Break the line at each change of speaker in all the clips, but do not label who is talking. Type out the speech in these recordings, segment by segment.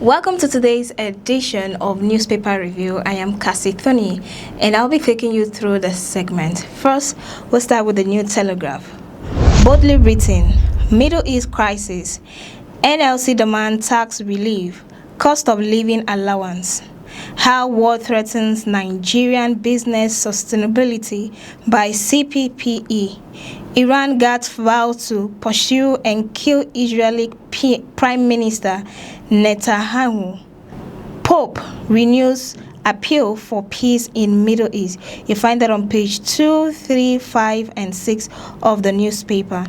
Welcome to today's edition of Newspaper Review. I am Cassie Thony, and I'll be taking you through the segment. First, we'll start with the New Telegraph. Boldly written, Middle East crisis, NLC demand tax relief, cost of living allowance. How war threatens Nigerian business sustainability by CPPE. Iran guards vow to pursue and kill Israeli Prime Minister Netanyahu. Pope renews appeal for peace in Middle East. You find that on page 2, 3, 5, and 6 of the newspaper.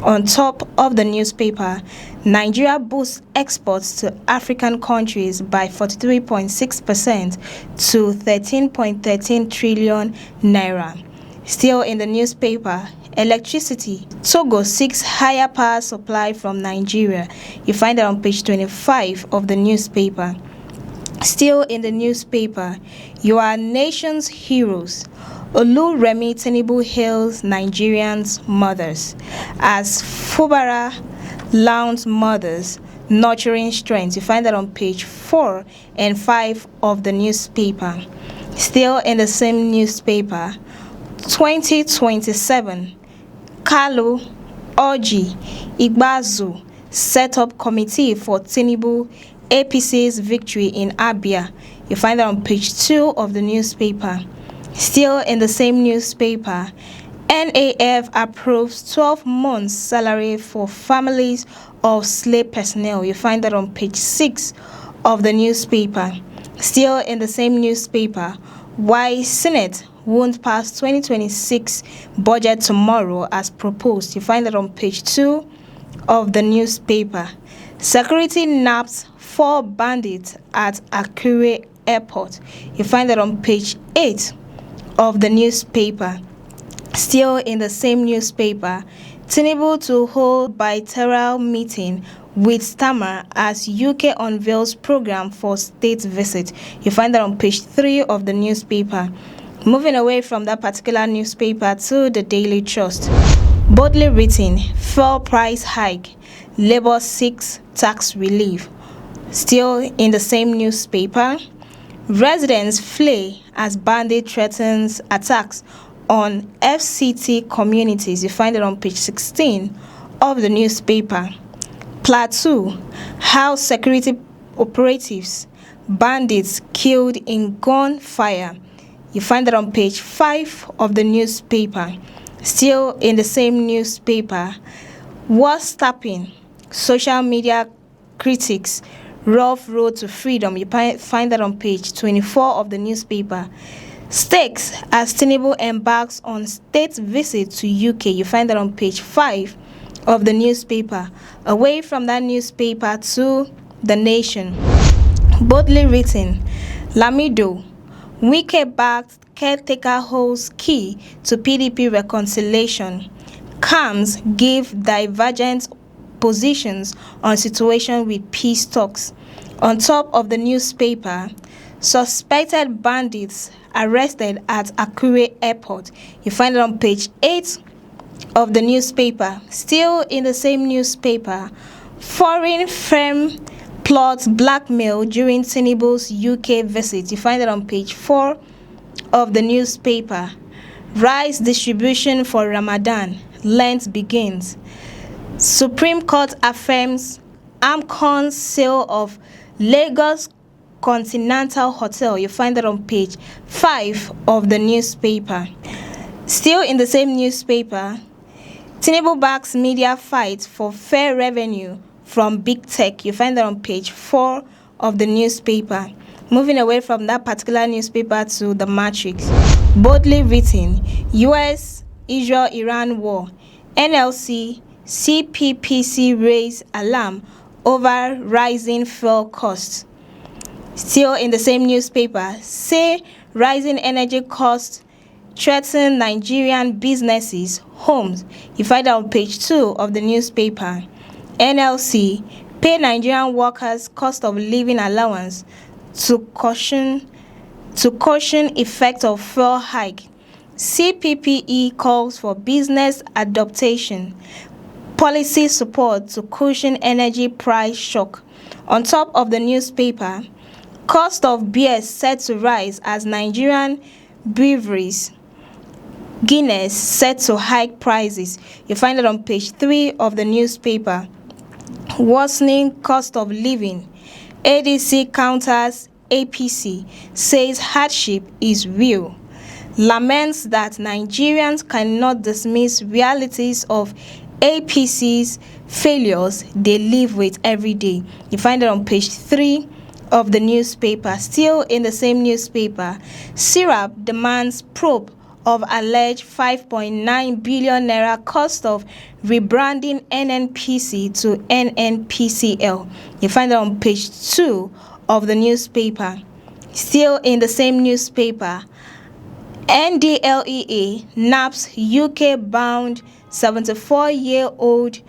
On top of the newspaper, Nigeria boosts exports to African countries by 43.6% to 13.13 trillion naira. Still in the newspaper, electricity. Togo seeks higher power supply from Nigeria. You find that on page 25 of the newspaper. Still in the newspaper, you are nation's heroes. Oluremi Tinubu hails Nigerians' mothers as Fubara lauds mothers nurturing strength. You find that on page 4 and 5 of the newspaper. Still in the same newspaper, 2027, Kalu, Oji, Igbazu set up committee for Tinubu APC's victory in Abia. You find that on page 2 of the newspaper. Still in the same newspaper, NAF approves 12 months salary for families of slave personnel. You find that on page 6 of the newspaper. Still in the same newspaper, why Senate won't pass 2026 budget tomorrow as proposed. You find that on page 2 of the newspaper. Security naps 4 bandits at Akure Airport. You find that on page 8 of the newspaper. Still in the same newspaper, Tinubu to hold bilateral meeting with Starmer as UK unveils program for state visit. You find that on page 3 of the newspaper. Moving away from that particular newspaper to the Daily Trust. Boldly written, fuel price hike, Labour seeks tax relief. Still in the same newspaper, residents flee as bandit threatens attacks on FCT communities. You find it on page 16 of the newspaper. Plateau, how security operatives, bandits killed in gunfire. You find that on page 5 of the newspaper. Still in the same newspaper, war stopping, social media critics, rough road to freedom. You find that on page 24 of the newspaper. Stakes as Tinubu embarks on state visit to UK. You find that on page 5 of the newspaper. Away from that newspaper to The Nation. Boldly written, Lamido, Wike-backed caretaker holds key to PDP reconciliation. Camps give divergent positions on situation with peace talks. On top of the newspaper, suspected bandits arrested at Akure Airport. You find it on page 8 of the newspaper. Still in the same newspaper, foreign firm plots blackmail during Tinubu's UK visit. You find it on page 4 of the newspaper. Rice distribution for Ramadan, Lent begins. Supreme Court affirms AMCON's sale of Lagos Continental Hotel. You find that on page 5 of the newspaper. Still in the same newspaper, Tinubu backs media fight for fair revenue from big tech. You find that on page 4 of the newspaper. Moving away from that particular newspaper to the Matrix. Boldly written, US, Israel, Iran war. NLC, CPPC raise alarm over rising fuel costs. Still in the same newspaper, say rising energy costs threaten Nigerian businesses, homes. You find that on page 2 of the newspaper. NLC, pay Nigerian workers cost of living allowance to caution effect of fuel hike. CPPE calls for business adaptation. policy support to cushion energy price shock. On top of the newspaper, cost of beer set to rise as Nigerian breweries Guinness set to hike prices. You find it on page 3 of the newspaper. Worsening cost of living. ADC counters APC, says hardship is real. Laments that Nigerians cannot dismiss realities of APC's failures they live with every day. You find it on page 3 of the newspaper. Still in the same newspaper, Syrup demands probe of alleged 5.9 billion naira cost of rebranding NNPC to NNPCL. You find it on page 2 of the newspaper. Still in the same newspaper, NDLEA naps UK-bound 74-year-old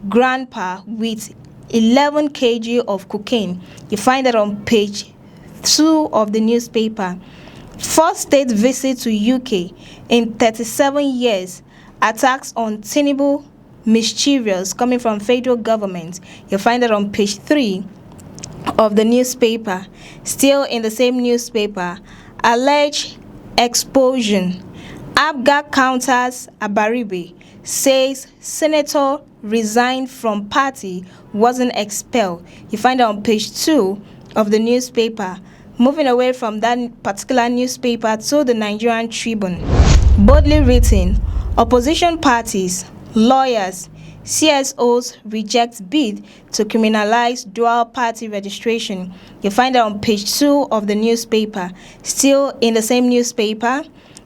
grandpa with 11 kg of cocaine. You find that on page 2 of the newspaper. First state visit to UK in 37 years. Attacks on Tinubu mischievous coming from federal government. You find that on page 3 of the newspaper. Still in the same newspaper, alleged explosion. Abga counters Abaribe, says senator resigned from party, wasn't expelled. You find it on page 2 of the newspaper. Moving away from that particular newspaper to the Nigerian Tribune. Boldly written, opposition parties, lawyers, CSOs reject bid to criminalize dual party registration. You find it on page 2 of the newspaper. Still in the same newspaper,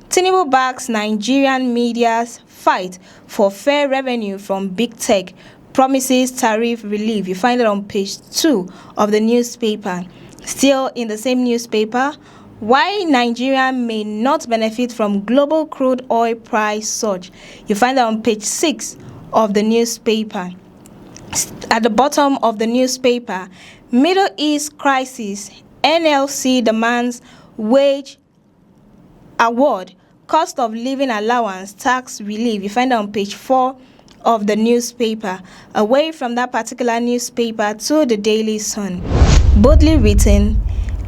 Tinubu backs Nigerian media's fight for fair revenue from big tech, promises tariff relief. You find it on page 2 of the newspaper. Still in the same newspaper, why Nigeria may not benefit from global crude oil price surge. You find it on page 6 of the newspaper. At the bottom of the newspaper, Middle East crisis, NLC demands wage award, cost of living allowance, tax relief. You find it on page 4 of the newspaper. Away from that particular newspaper to the Daily Sun. Boldly written,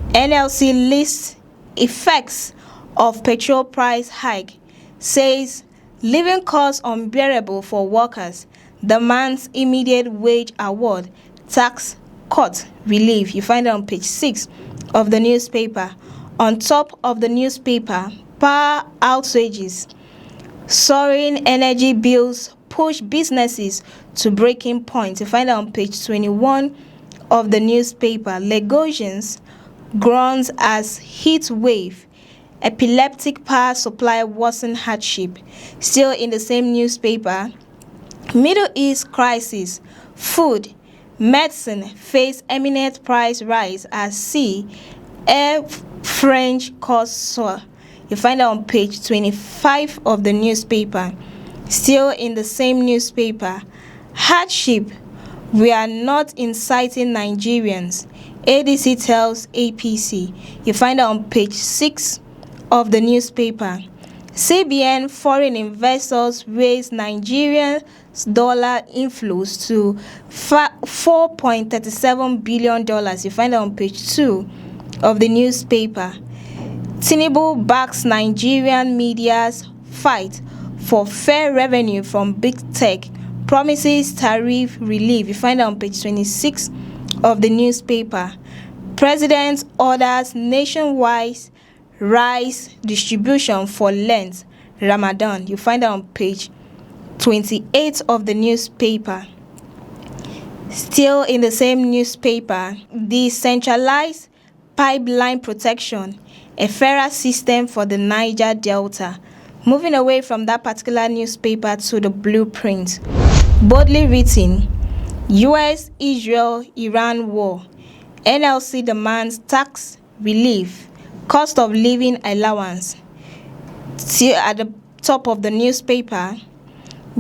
NLC lists effects of petrol price hike, says living costs unbearable for workers, demands immediate wage award, tax cut relief. You find it on page 6 of the newspaper. On top of the newspaper, power outages, soaring energy bills push businesses to breaking point. You find it on page 21 of the newspaper. Lagosians groans as heat wave, epileptic power supply worsen hardship. Still in the same newspaper, Middle East crisis, food, medicine face imminent price rise as sea, air French costs soar. You find it on page 25 of the newspaper. Still in the same newspaper, hardship, we are not inciting Nigerians, ADC tells APC. You find it on page 6 of the newspaper. CBN foreign investors raise Nigerian dollar inflows to $4.37 billion. You find it on page 2 of the newspaper. Tinubu backs Nigerian media's fight for fair revenue from big tech, promises tariff relief. You find it on page 26 of the newspaper. President orders nationwide rice distribution for Lent, Ramadan. You find it on page 28 of the newspaper. Still in the same newspaper, decentralized pipeline protection, a fairer system for the Niger Delta. Moving away from that particular newspaper to the blueprint. Boldly written, US-Israel-Iran war, NLC demands tax relief, cost of living allowance. Still at the top of the newspaper,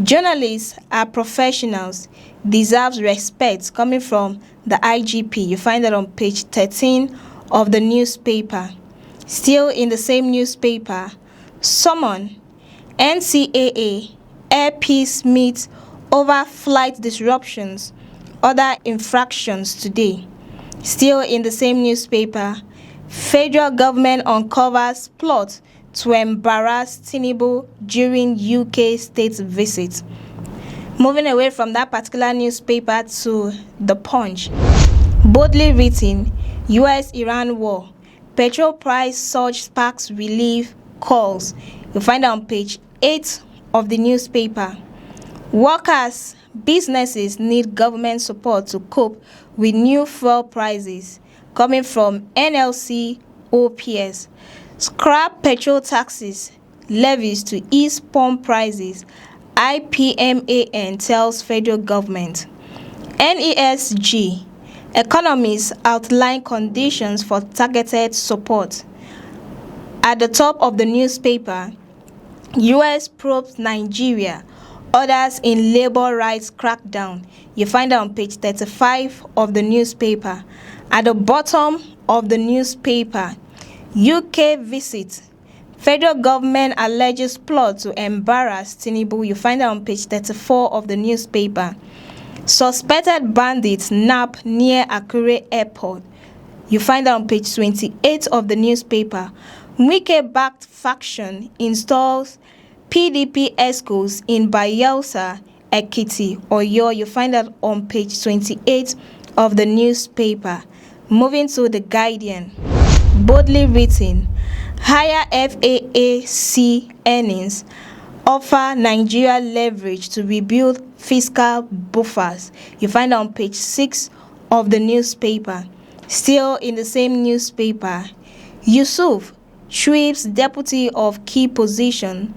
journalists are professionals, deserves respect, coming from the IGP. You find that on page 13 of the newspaper. Still in the same newspaper, summon NCAA Air Peace meets over flight disruptions, other infractions today. Still in the same newspaper, federal government uncovers plot to embarrass Tinubu during UK state visit. Moving away from that particular newspaper to The Punch. Boldly written, US-Iran war, petrol price surge sparks relief calls. You'll find it on page 8 of the newspaper. Workers, businesses need government support to cope with new fuel prices, coming from NLC OPS. Scrap petrol taxes, levies to ease pump prices, IPMAN tells federal government. NESG, economists outline conditions for targeted support. At the top of the newspaper, US probes Nigeria, others in labor rights crackdown. You find it on page 35 of the newspaper. At the bottom of the newspaper, UK visit. Federal government alleges plot to embarrass Tinubu. You find it on page 34 of the newspaper. Suspected bandits nap near Akure Airport. You find it on page 28 of the newspaper. Wike-backed faction installs PDP ESCOs in Bayelsa, Ekiti, Oyo. You find that on page 28 of the newspaper. Moving to The Guardian. Boldly written, higher FAAC earnings offer Nigeria leverage to rebuild fiscal buffers. You find it on page 6 of the newspaper. Still in the same newspaper, Yusuf, Shuaib's deputy of key position,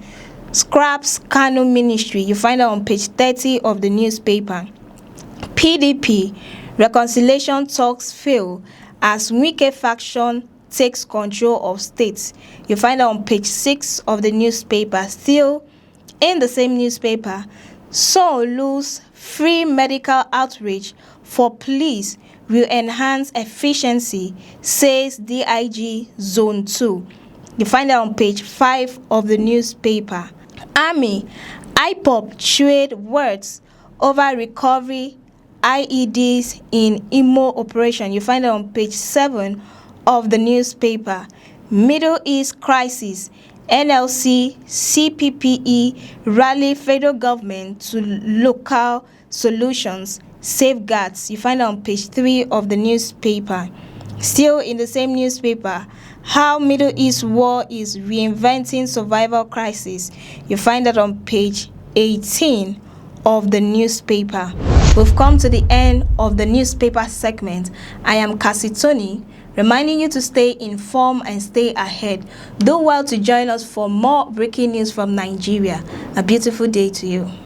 scraps Kano ministry. You find it on page 30 of the newspaper. PDP, reconciliation talks fail as Wike faction takes control of states. You find it on page 6 of the newspaper. Still in the same newspaper, Sanwo-Olu's free medical outreach for police will enhance efficiency, says DIG Zone 2. You find it on page 5 of the newspaper. Army, IPOB trade words over recovery IEDs in Imo operation. You find it on page 7 of the newspaper. Middle East crisis, NLC, CPPE rally federal government to local solutions, safeguards. You find it on page 3 of the newspaper. Still in the same newspaper, how Middle East war is reinventing survival crisis. You find that on page 18 of the newspaper. We've come to the end of the newspaper segment. I am Cassie Tony, reminding you to stay informed and stay ahead. Do well to join us for more breaking news from Nigeria. A beautiful day to you.